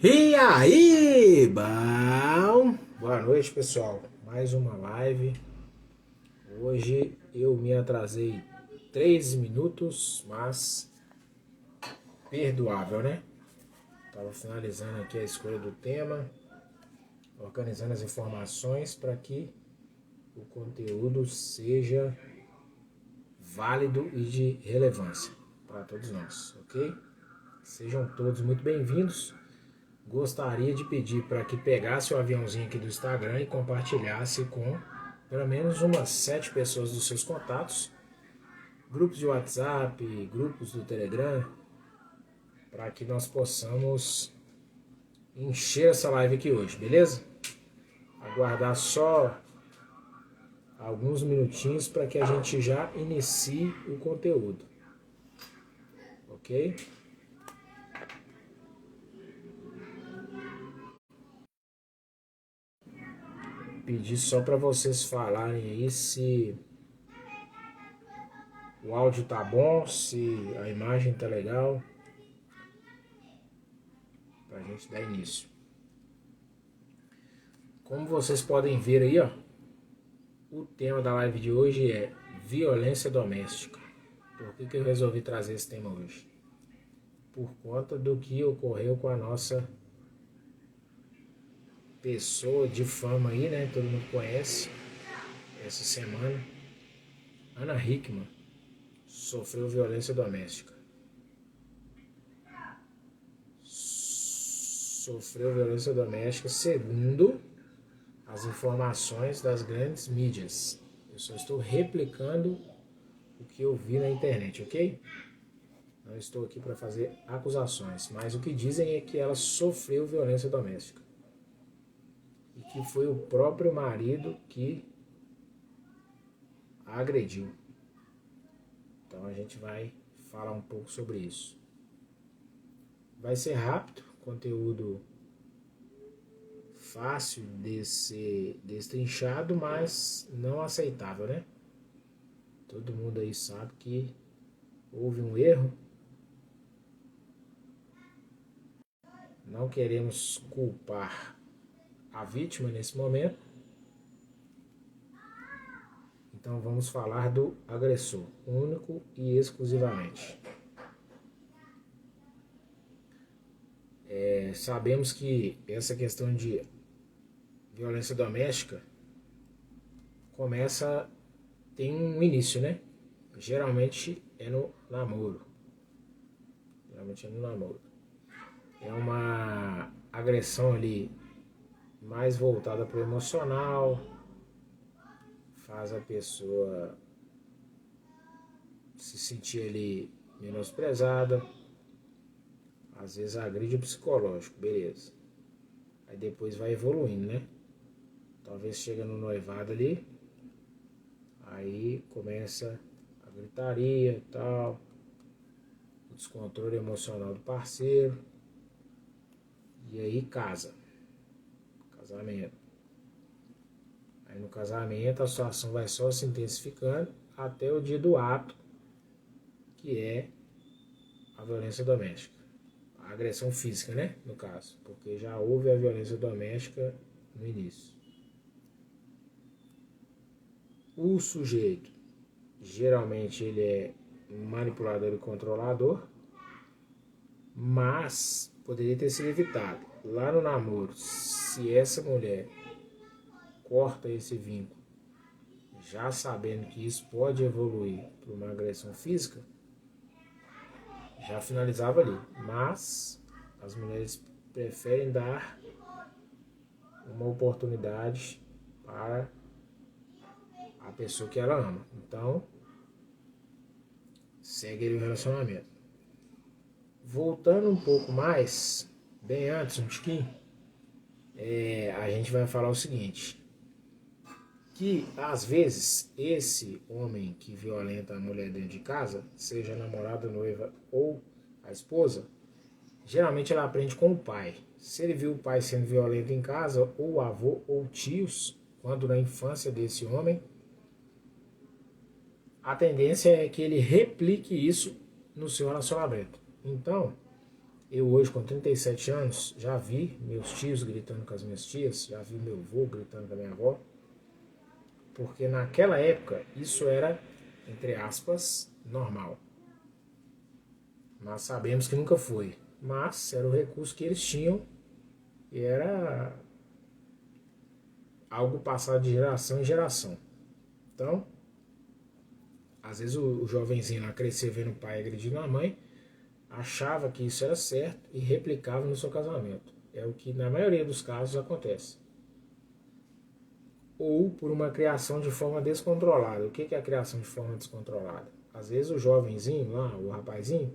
E aí, bom? Boa noite, pessoal. Mais uma live. Hoje eu me atrasei 3 minutos, mas perdoável, né? Tava finalizando aqui a escolha do tema, organizando as informações para que o conteúdo seja válido e de relevância para todos nós, ok? Sejam todos muito bem-vindos. Gostaria de pedir para que pegasse o aviãozinho aqui do Instagram e compartilhasse com pelo menos umas 7 pessoas dos seus contatos, grupos de WhatsApp, grupos do Telegram, para que nós possamos encher essa live aqui hoje, beleza? Aguardar só alguns minutinhos para que a gente já inicie o conteúdo, ok? Pedir só para vocês falarem aí se o áudio tá bom, se a imagem tá legal, para a gente dar início. Como vocês podem ver aí, ó, o tema da live de hoje é violência doméstica. Por que eu resolvi trazer esse tema hoje? Por conta do que ocorreu com a nossa pessoa de fama aí, né? Todo mundo conhece. Essa semana, Ana Hickman sofreu violência doméstica. Sofreu violência doméstica segundo as informações das grandes mídias. Eu só estou replicando o que eu vi na internet, ok? Não estou aqui para fazer acusações, mas o que dizem é que ela sofreu violência doméstica. E que foi o próprio marido que a agrediu. Então a gente vai falar um pouco sobre isso. Vai ser rápido, conteúdo fácil de ser destrinchado, mas não aceitável, né? Todo mundo aí sabe que houve um erro. Não queremos culpar a vítima nesse momento. Então vamos falar do agressor, único e exclusivamente. Sabemos que essa questão de violência doméstica tem um início, né? Geralmente é no namoro. É uma agressão ali mais voltada para o emocional, faz a pessoa se sentir ali menosprezada, às vezes agride o psicológico, beleza. Aí depois vai evoluindo, né? Talvez chega no noivado ali, aí começa a gritaria e tal, o descontrole emocional do parceiro, e aí casamento. Aí no casamento a situação vai só se intensificando até o dia do ato, que é a violência doméstica. A agressão física, né? No caso, porque já houve a violência doméstica no início. O sujeito, geralmente ele é manipulador e controlador, mas poderia ter sido evitado. Lá no namoro, se essa mulher corta esse vínculo, já sabendo que isso pode evoluir para uma agressão física, já finalizava ali. Mas as mulheres preferem dar uma oportunidade para a pessoa que ela ama. Então, segue ali o relacionamento. Voltando um pouco mais, bem antes, um tiquinho, a gente vai falar o seguinte, que às vezes esse homem que violenta a mulher dentro de casa, seja a namorada, a noiva ou a esposa, geralmente ela aprende com o pai. Se ele viu o pai sendo violento em casa, ou avô ou tios, quando na infância desse homem, a tendência é que ele replique isso no seu relacionamento. Então, Eu hoje com 37 anos já vi meus tios gritando com as minhas tias, já vi meu avô gritando com a minha avó, porque naquela época isso era, entre aspas, normal. Nós sabemos que nunca foi, mas era o recurso que eles tinham e era algo passado de geração em geração. Então, às vezes o jovenzinho lá cresceu vendo o pai agredindo a mãe, achava que isso era certo e replicava no seu casamento. É o que na maioria dos casos acontece. Ou por uma criação de forma descontrolada. O que é a criação de forma descontrolada? Às vezes o jovenzinho lá, o rapazinho,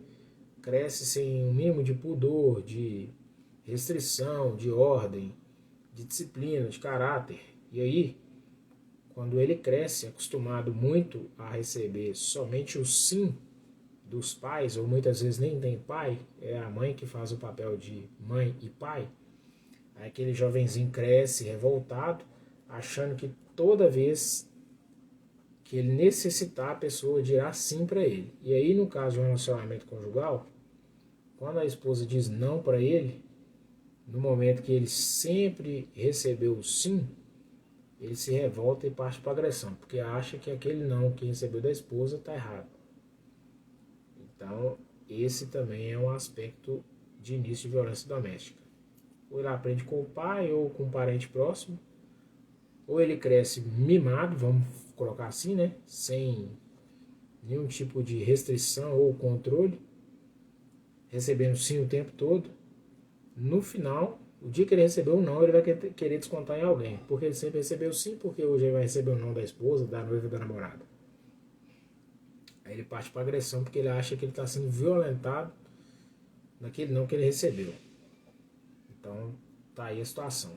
cresce sem um mínimo de pudor, de restrição, de ordem, de disciplina, de caráter. E aí, quando ele cresce acostumado muito a receber somente o sim dos pais, ou muitas vezes nem tem pai, é a mãe que faz o papel de mãe e pai, aí aquele jovenzinho cresce revoltado, achando que toda vez que ele necessitar, a pessoa dirá sim para ele. E aí, no caso de um relacionamento conjugal, quando a esposa diz não para ele, no momento que ele sempre recebeu o sim, ele se revolta e parte para agressão, porque acha que aquele não que recebeu da esposa está errado. Então, esse também é um aspecto de início de violência doméstica. Ou ele aprende com o pai ou com um parente próximo, ou ele cresce mimado, vamos colocar assim, né? Sem nenhum tipo de restrição ou controle, recebendo sim o tempo todo. No final, o dia que ele recebeu o não, ele vai querer descontar em alguém. Porque ele sempre recebeu sim, porque hoje ele vai receber o não da esposa, da noiva, da namorada. Aí ele parte para agressão porque ele acha que ele está sendo violentado naquele não que ele recebeu. Então, tá aí a situação.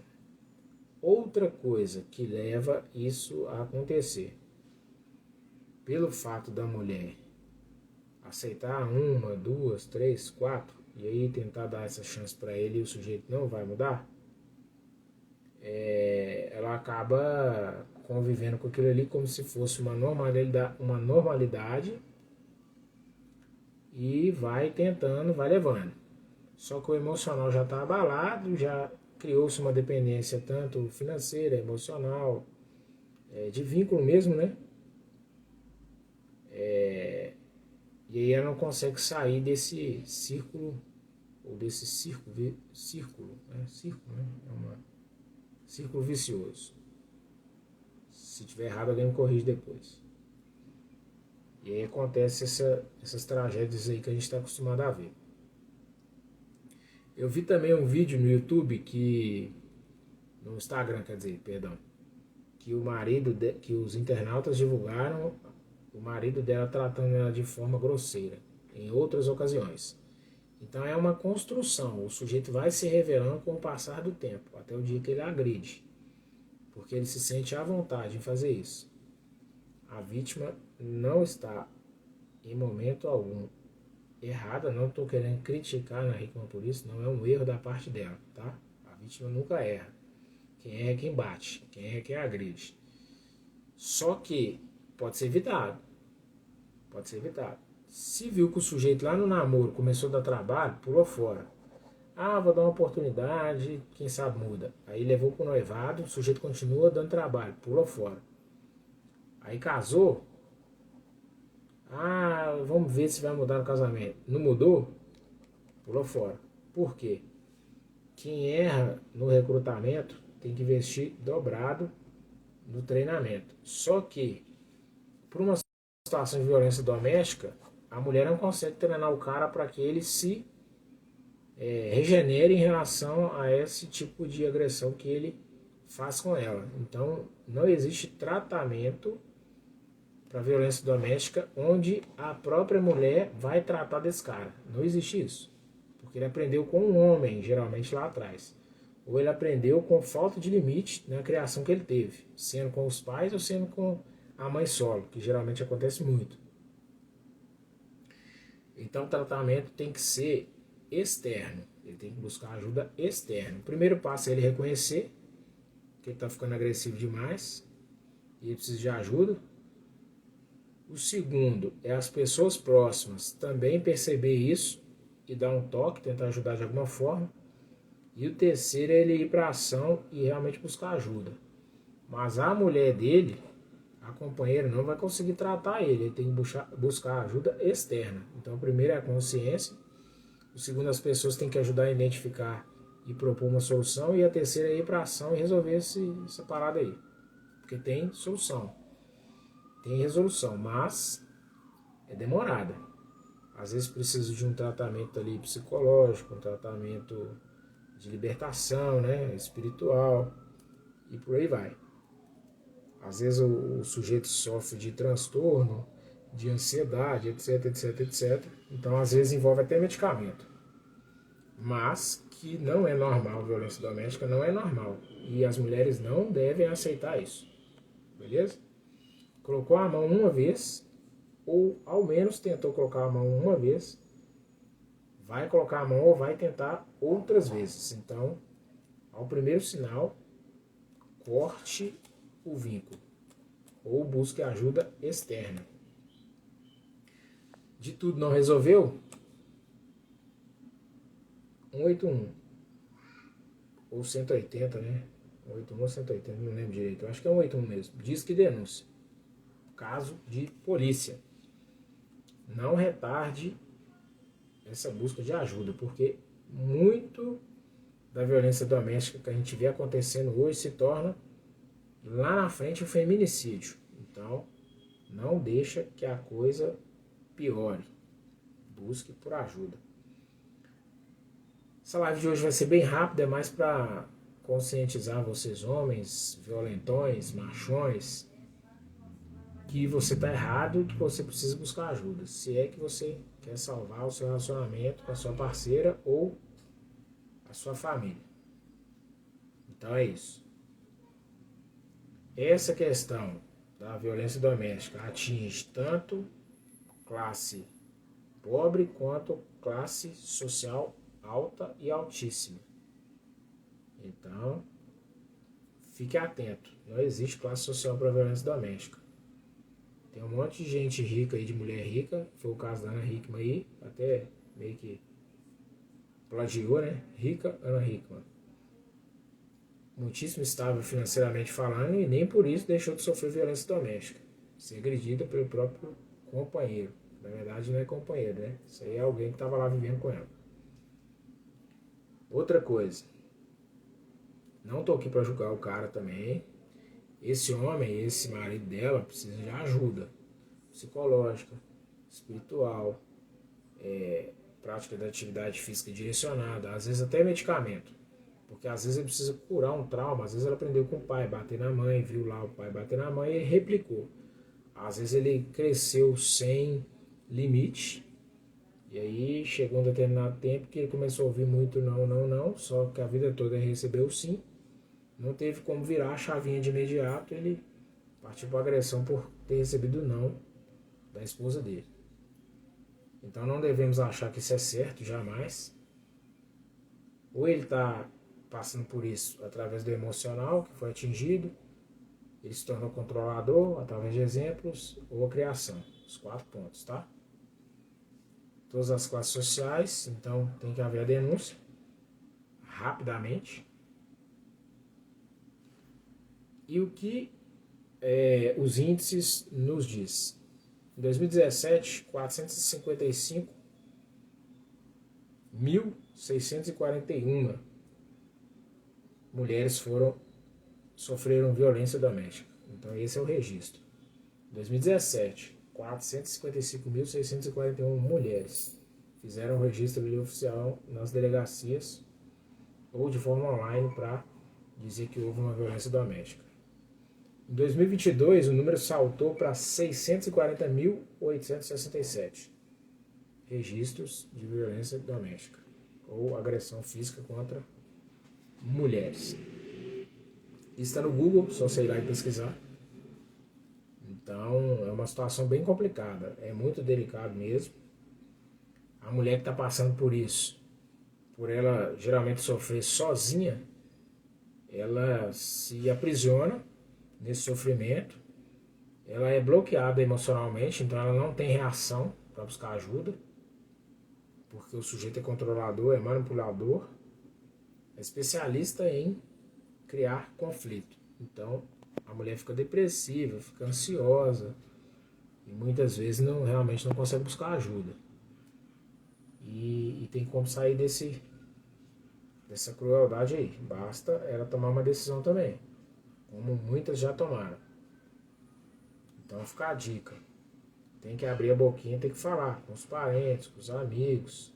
Outra coisa que leva isso a acontecer, pelo fato da mulher aceitar uma, duas, três, quatro, e aí tentar dar essa chance para ele e o sujeito não vai mudar, ela acaba convivendo com aquilo ali como se fosse uma normalidade e vai tentando, vai levando. Só que o emocional já está abalado, já criou-se uma dependência tanto financeira, emocional, de vínculo mesmo, né? E aí ela não consegue sair desse círculo, ou desse círculo, né? Círculo, né? Círculo vicioso. Se tiver errado, alguém me corrige depois. E aí acontece essas tragédias aí que a gente está acostumado a ver. Eu vi também um vídeo no YouTube no Instagram, quer dizer, perdão, que os internautas divulgaram o marido dela tratando ela de forma grosseira em outras ocasiões. Então é uma construção, o sujeito vai se revelando com o passar do tempo, até o dia que ele agride, porque ele se sente à vontade em fazer isso. A vítima não está em momento algum errada, não estou querendo criticar na Hickman por isso, não é um erro da parte dela, tá? A vítima nunca erra. Quem erra é quem bate, quem erra é quem agride. Só que pode ser evitado. Pode ser evitado. Se viu que o sujeito lá no namoro começou a dar trabalho, pulou fora. Ah, vou dar uma oportunidade, quem sabe muda. Aí levou pro noivado, o sujeito continua dando trabalho, pulou fora. Aí casou. Ah, vamos ver se vai mudar no casamento. Não mudou? Pulou fora. Por quê? Quem erra no recrutamento tem que investir dobrado no treinamento. Só que, por uma situação de violência doméstica, a mulher não consegue treinar o cara para que ele se regenere em relação a esse tipo de agressão que ele faz com ela. Então, não existe tratamento para violência doméstica onde a própria mulher vai tratar desse cara. Não existe isso. Porque ele aprendeu com um homem, geralmente lá atrás. Ou ele aprendeu com falta de limite na criação que ele teve, sendo com os pais ou sendo com a mãe solo, que geralmente acontece muito. Então o tratamento tem que ser externo, ele tem que buscar ajuda externa. O primeiro passo é ele reconhecer que ele está ficando agressivo demais e ele precisa de ajuda. O segundo é as pessoas próximas também perceber isso e dar um toque, tentar ajudar de alguma forma. E o terceiro é ele ir para ação e realmente buscar ajuda. Mas a mulher dele, a companheira, não vai conseguir tratar ele tem que buscar ajuda externa. Então o primeiro é a consciência, o segundo as pessoas têm que ajudar a identificar e propor uma solução, e a terceira é ir para ação e resolver essa parada aí. Porque tem solução, tem resolução, mas é demorada. Às vezes precisa de um tratamento ali psicológico, um tratamento de libertação, né, espiritual, e por aí vai. Às vezes o sujeito sofre de transtorno, de ansiedade, etc, etc, etc. Então às vezes envolve até medicamento. Mas que não é normal, violência doméstica não é normal. E as mulheres não devem aceitar isso. Beleza? Colocou a mão uma vez, ou ao menos tentou colocar a mão uma vez, vai colocar a mão ou vai tentar outras vezes. Então, ao primeiro sinal, corte o vínculo ou busque ajuda externa. De tudo não resolveu? 181 ou 180, né? 181 ou 180, não lembro direito. Eu acho que é 181 mesmo. Diz que denúncia. Caso de polícia. Não retarde essa busca de ajuda, porque muito da violência doméstica que a gente vê acontecendo hoje se torna lá na frente o feminicídio. Então, não deixa que a coisa piore. Busque por ajuda. Essa live de hoje vai ser bem rápida, é mais para conscientizar vocês homens, violentões, machões, que você está errado e que você precisa buscar ajuda. Se é que você quer salvar o seu relacionamento com a sua parceira ou a sua família. Então é isso. Essa questão da violência doméstica atinge tanto classe pobre quanto classe social alta e altíssima. Então, fique atento. Não existe classe social para violência doméstica. Tem um monte de gente rica aí, de mulher rica. Foi o caso da Ana Hickman aí. Até meio que plagiou, né? Rica Ana Hickman. Muitíssimo estável financeiramente falando e nem por isso deixou de sofrer violência doméstica. Ser agredida pelo próprio companheiro. Na verdade não é companheiro, né? Isso aí é alguém que estava lá vivendo com ela. Outra coisa. Não estou aqui para julgar o cara também. Esse homem, esse marido dela, precisa de ajuda psicológica, espiritual, prática da atividade física direcionada, às vezes até medicamento. Porque às vezes ele precisa curar um trauma, às vezes ela aprendeu com o pai, bater na mãe, viu lá o pai bater na mãe e replicou. Às vezes ele cresceu sem limite, e aí chegou um determinado tempo que ele começou a ouvir muito não, não, não, só que a vida toda ele recebeu sim. Não teve como virar a chavinha de imediato, ele partiu para a agressão por ter recebido não da esposa dele. Então não devemos achar que isso é certo, jamais. Ou ele está passando por isso através do emocional, que foi atingido, ele se tornou controlador através de exemplos, ou a criação. Os 4 pontos, tá? Todas as classes sociais, então tem que haver a denúncia, rapidamente. E o que os índices nos diz? Em 2017, 455.641 mulheres sofreram violência doméstica. Então esse é o registro. Em 2017, 455.641 mulheres fizeram o registro oficial nas delegacias ou de forma online para dizer que houve uma violência doméstica. Em 2022, o número saltou para 640.867 registros de violência doméstica ou agressão física contra mulheres. Isso está no Google, só você ir lá e pesquisar. Então, é uma situação bem complicada, é muito delicado mesmo. A mulher que está passando por isso, por ela geralmente sofrer sozinha, ela se aprisiona nesse sofrimento, ela é bloqueada emocionalmente, então ela não tem reação para buscar ajuda, porque o sujeito é controlador, é manipulador, é especialista em criar conflito. Então, a mulher fica depressiva, fica ansiosa e muitas vezes realmente não consegue buscar ajuda. E tem como sair dessa crueldade aí. Basta ela tomar uma decisão também, como muitas já tomaram. Então fica a dica. Tem que abrir a boquinha, tem que falar com os parentes, com os amigos.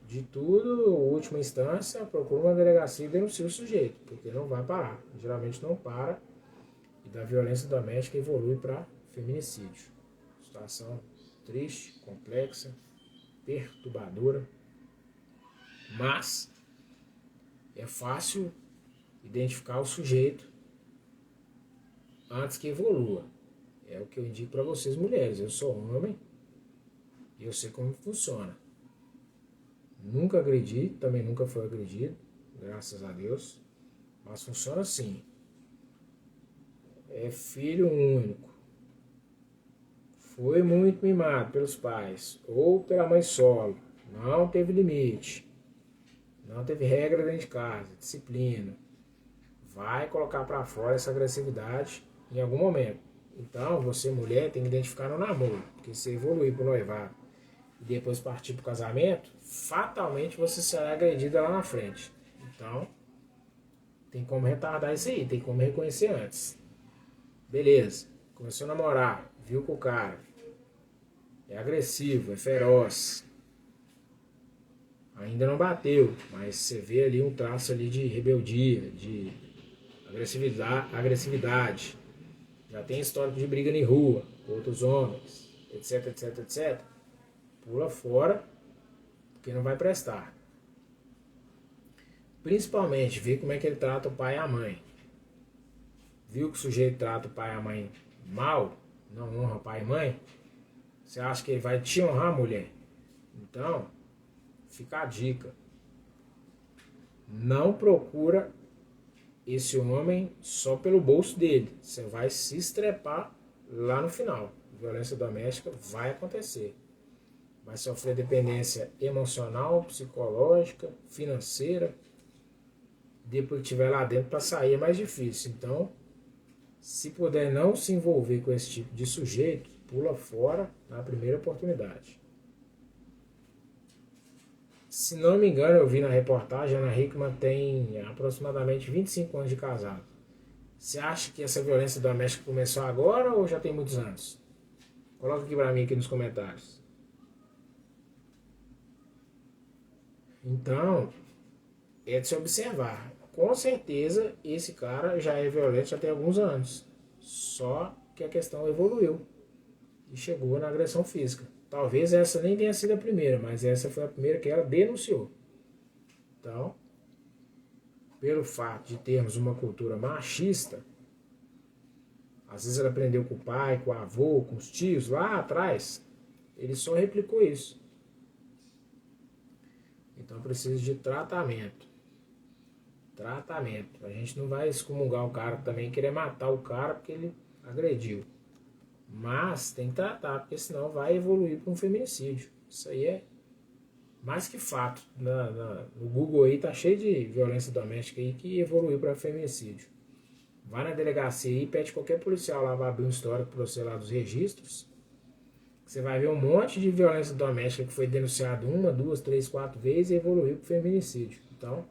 De tudo, última instância, procura uma delegacia e denuncia o sujeito, porque não vai parar. Geralmente não para e da violência doméstica evolui para feminicídio. Situação triste, complexa, perturbadora, mas é fácil identificar o sujeito antes que evolua. É o que eu indico para vocês, mulheres. Eu sou homem e eu sei como funciona. Nunca agredi, também nunca fui agredido, graças a Deus. Mas funciona assim. É filho único. Foi muito mimado pelos pais ou pela mãe solo. Não teve limite. Não teve regra dentro de casa, disciplina. Vai colocar para fora essa agressividade em algum momento. Então, você, mulher, tem que identificar no namoro. Porque se evoluir para o noivado e depois partir para o casamento, fatalmente você será agredida lá na frente. Então, tem como retardar isso aí, tem como reconhecer antes. Beleza, começou a namorar, viu que o cara é agressivo, é feroz. Ainda não bateu, mas você vê ali um traço ali de rebeldia, de agressividade. Já tem histórico de briga em rua, com outros homens, etc, etc, etc. Pula fora, porque não vai prestar. Principalmente, vê como é que ele trata o pai e a mãe. Viu que o sujeito trata o pai e a mãe mal, não honra pai e mãe, você acha que ele vai te honrar, mulher? Então, fica a dica. Não procura esse homem só pelo bolso dele. Você vai se estrepar lá no final. Violência doméstica vai acontecer. Vai sofrer dependência emocional, psicológica, financeira. Depois que estiver lá dentro, para sair é mais difícil. Então, se puder não se envolver com esse tipo de sujeito, pula fora na primeira oportunidade. Se não me engano, eu vi na reportagem, a Ana Hickman tem aproximadamente 25 anos de casado. Você acha que essa violência doméstica começou agora ou já tem muitos anos? Coloca aqui para mim aqui nos comentários. Então, é de se observar. Com certeza, esse cara já é violento já tem alguns anos. Só que a questão evoluiu e chegou na agressão física. Talvez essa nem tenha sido a primeira, mas essa foi a primeira que ela denunciou. Então, pelo fato de termos uma cultura machista, às vezes ela aprendeu com o pai, com o avô, com os tios, lá atrás, ele só replicou isso. Então precisa de tratamento. Tratamento. A gente não vai excomungar o cara também, querer matar o cara porque ele agrediu. Mas tem que tratar, porque senão vai evoluir para um feminicídio. Isso aí é mais que fato. No Google aí tá cheio de violência doméstica aí que evoluiu para feminicídio. Vai na delegacia aí e pede qualquer policial lá, vai abrir um histórico para você lá dos registros. Você vai ver um monte de violência doméstica que foi denunciado 1, 2, 3, 4 vezes e evoluiu para feminicídio. Então,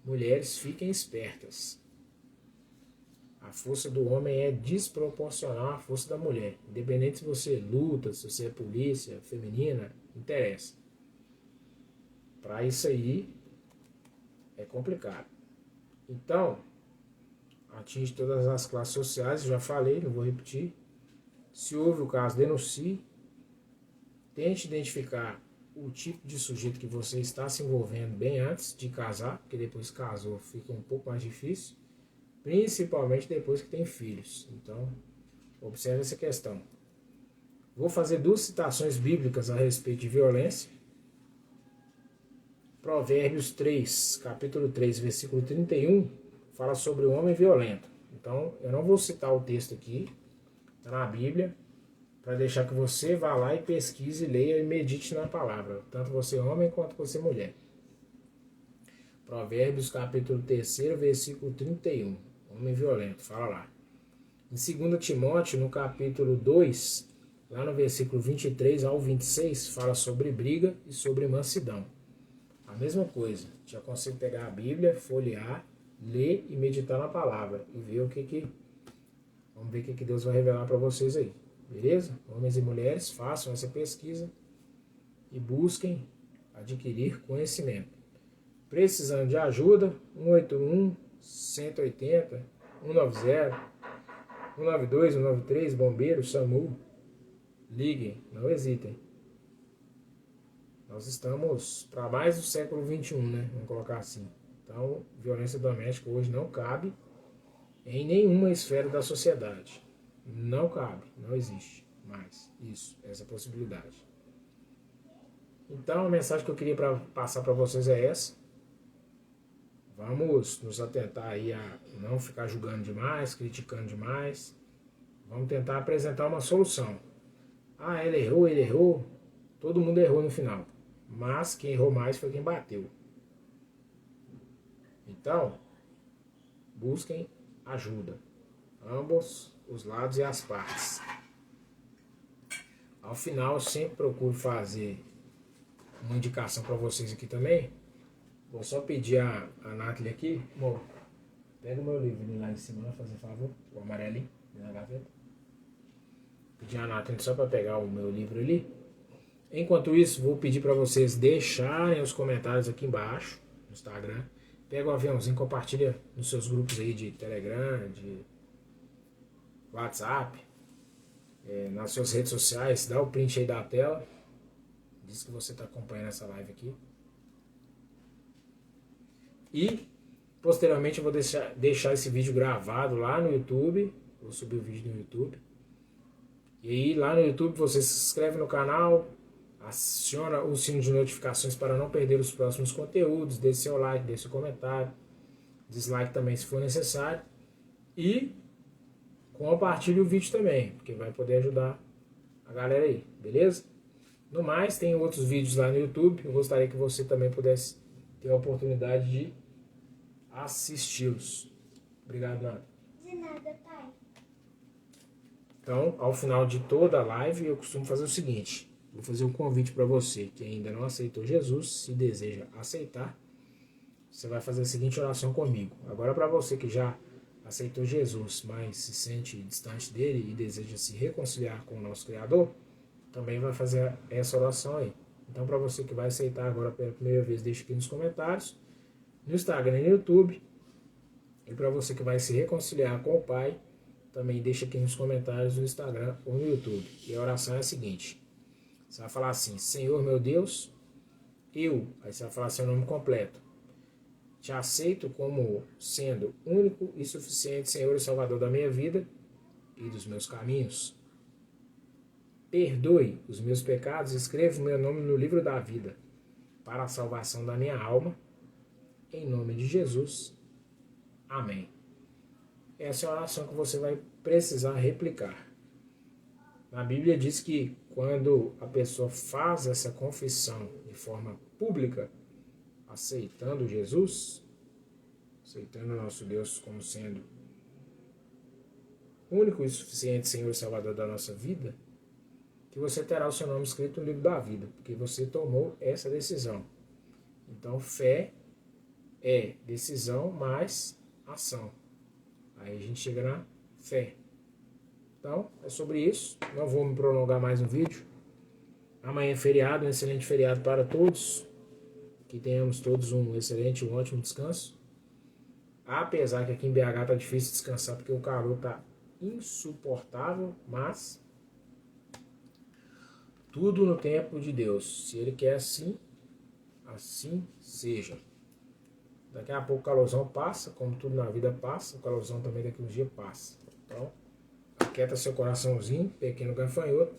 mulheres, fiquem espertas. A força do homem é desproporcional à força da mulher. Independente se você luta, se você é polícia, feminina, interessa. Para isso aí é complicado. Então, atinge todas as classes sociais, já falei, não vou repetir. Se houve o caso, denuncie. Tente identificar o tipo de sujeito que você está se envolvendo bem antes de casar, porque depois que casou fica um pouco mais difícil. Principalmente depois que tem filhos. Então, observe essa questão. Vou fazer 2 citações bíblicas a respeito de violência. Provérbios 3, capítulo 3, versículo 31, fala sobre o homem violento. Então, eu não vou citar o texto aqui, está na Bíblia, para deixar que você vá lá e pesquise, leia e medite na palavra, tanto você homem quanto você mulher. Provérbios capítulo 3, versículo 31. Homem violento, fala lá. Em 2 Timóteo, no capítulo 2, lá no versículo 23 ao 26, fala sobre briga e sobre mansidão. A mesma coisa, te aconselho a pegar a Bíblia, folhear, ler e meditar na palavra e ver vamos ver o que Deus vai revelar para vocês aí, beleza? Homens e mulheres, façam essa pesquisa e busquem adquirir conhecimento. Precisando de ajuda, 181, 180, 190, 192, 193, bombeiro, SAMU, liguem, não hesitem. Nós estamos para mais do século XXI, né? Vamos colocar assim. Então, violência doméstica hoje não cabe em nenhuma esfera da sociedade. Não cabe, não existe mais essa possibilidade. Então, a mensagem que eu queria passar para vocês é essa. Vamos nos atentar aí a não ficar julgando demais, criticando demais. Vamos tentar apresentar uma solução. Ah, ele errou. Todo mundo errou no final. Mas quem errou mais foi quem bateu. Então, busquem ajuda. Ambos os lados e as partes. Ao final, eu sempre procuro fazer uma indicação para vocês aqui também. Vou só pedir a Nathalie aqui, amor, pega o meu livro lá em cima, fazer favor, o amarelinho, na gaveta. Pedir a Nathalie só para pegar o meu livro ali. Enquanto isso, vou pedir para vocês deixarem os comentários aqui embaixo, no Instagram. Pega o aviãozinho, compartilha nos seus grupos aí de Telegram, de WhatsApp, nas suas redes sociais, dá o print aí da tela. Diz que você está acompanhando essa live aqui. E, posteriormente, eu vou deixar esse vídeo gravado lá no YouTube. Vou subir o vídeo no YouTube. E aí, lá no YouTube, você se inscreve no canal, aciona o sino de notificações para não perder os próximos conteúdos, deixe seu like, deixe seu comentário, dislike também se for necessário. E compartilhe o vídeo também, porque vai poder ajudar a galera aí, beleza? No mais, tem outros vídeos lá no YouTube. Eu gostaria que você também pudesse ter a oportunidade de assisti-los. Obrigado, Nada. De nada, pai. Então, ao final de toda a live, eu costumo fazer o seguinte. Vou fazer um convite para você que ainda não aceitou Jesus, se deseja aceitar, você vai fazer a seguinte oração comigo. Agora, para você que já aceitou Jesus, mas se sente distante dele e deseja se reconciliar com o nosso Criador, também vai fazer essa oração aí. Então, para você que vai aceitar agora pela primeira vez, deixa aqui nos comentários, no Instagram e no YouTube. E para você que vai se reconciliar com o Pai, também deixa aqui nos comentários no Instagram ou no YouTube. E a oração é a seguinte. Você vai falar assim: Senhor meu Deus, aí você vai falar seu nome completo. Te aceito como sendo único e suficiente Senhor e Salvador da minha vida e dos meus caminhos. Perdoe os meus pecados e escreva o meu nome no livro da vida, para a salvação da minha alma, em nome de Jesus. Amém. Essa é a oração que você vai precisar replicar. Na Bíblia diz que quando a pessoa faz essa confissão de forma pública, aceitando Jesus, aceitando o nosso Deus como sendo único e suficiente Senhor e Salvador da nossa vida, que você terá o seu nome escrito no livro da vida, porque você tomou essa decisão. Então, fé é decisão mais ação. Aí a gente chega na fé. Então, é sobre isso. Não vou me prolongar mais no vídeo. Amanhã é feriado, um excelente feriado para todos. Que tenhamos todos um excelente, um ótimo descanso. Apesar que aqui em BH está difícil descansar, porque o calor está insuportável, mas tudo no tempo de Deus. Se Ele quer assim, assim seja. Daqui a pouco o calorzão passa, como tudo na vida passa, o calorzão também daqui a uns dias passa. Então, aquieta seu coraçãozinho, pequeno gafanhoto,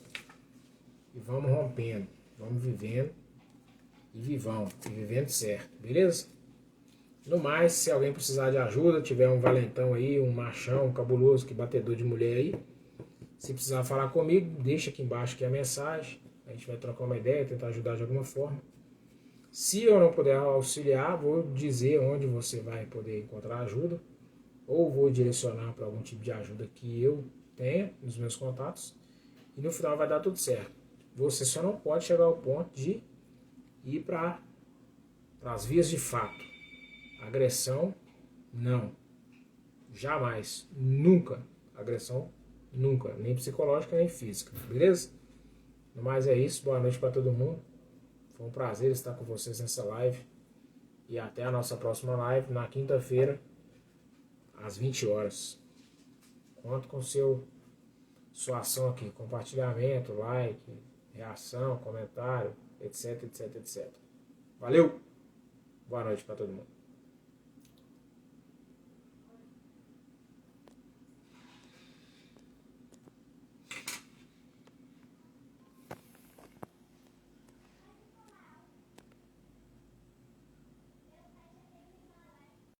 e vamos rompendo, vamos vivendo, e vivendo certo, beleza? No mais, se alguém precisar de ajuda, tiver um valentão aí, um machão, um cabuloso, que batedor de mulher aí, Se precisar falar comigo, deixa aqui embaixo aqui a mensagem. A gente vai trocar uma ideia, tentar ajudar de alguma forma. Se eu não puder auxiliar, vou dizer onde você vai poder encontrar ajuda. Ou vou direcionar para algum tipo de ajuda que eu tenha nos meus contatos. E no final vai dar tudo certo. Você só não pode chegar ao ponto de ir para as vias de fato. Agressão, não. Jamais. Nunca. Agressão, nunca. Nem psicológica, nem física. Beleza? No mais é isso. Boa noite para todo mundo. Foi um prazer estar com vocês nessa live. E até a nossa próxima live na quinta-feira, às 20 horas. Conto com sua ação aqui. Compartilhamento, like, reação, comentário, etc, etc, etc. Valeu! Boa noite para todo mundo.